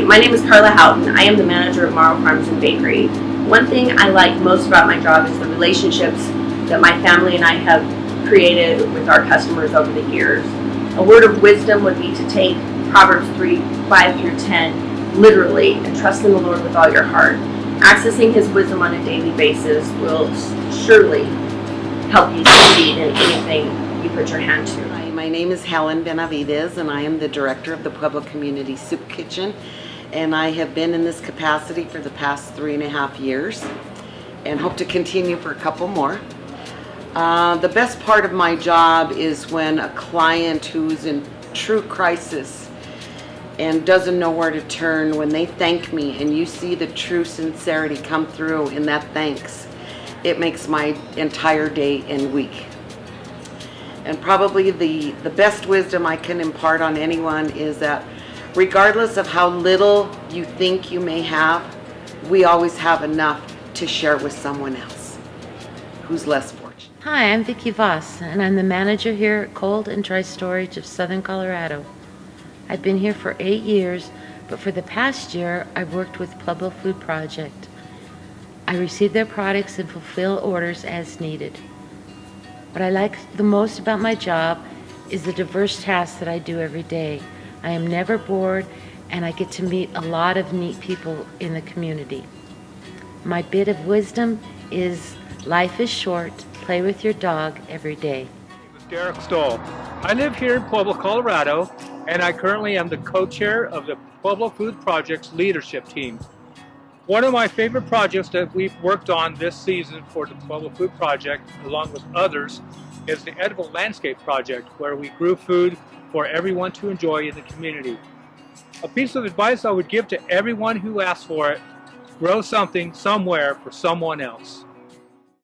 my name is Carla Houghton. I am the manager of Mauro Farms and Bakery. One thing I like most about my job is the relationships that my family and I have created with our customers over the years. A word of wisdom would be to take Proverbs 3:5-10 literally and trust in the Lord with all your heart. Accessing His wisdom on a daily basis will surely help you succeed in anything you put your hand to. Hi, my name is Helen Benavidez, and I am the director of the Pueblo Community Soup Kitchen, and I have been in this capacity for the past 3.5 years and hope to continue for a couple more. The best part of my job is when a client who's in true crisis and doesn't know where to turn, when they thank me and you see the true sincerity come through in that thanks, it makes my entire day and week. And probably the best wisdom I can impart on anyone is that regardless of how little you think you may have, we always have enough to share with someone else who's less fortunate. Hi, I'm Vicki Voss, and I'm the manager here at Cold and Dry Storage of Southern Colorado. I've been here for 8 years, but for the past year, I've worked with Pueblo Food Project. I receive their products and fulfill orders as needed. What I like the most about my job is the diverse tasks that I do every day. I am never bored, and I get to meet a lot of neat people in the community. My bit of wisdom is life is short, play with your dog every day. Derek Stoll. I live here in Pueblo, Colorado, and I currently am the co-chair of the Pueblo Food Project's leadership team. One of my favorite projects that we've worked on this season for the Pueblo Food Project, along with others, is the Edible Landscape Project, where we grew food for everyone to enjoy in the community. A piece of advice I would give to everyone who asks for it: grow something somewhere for someone else.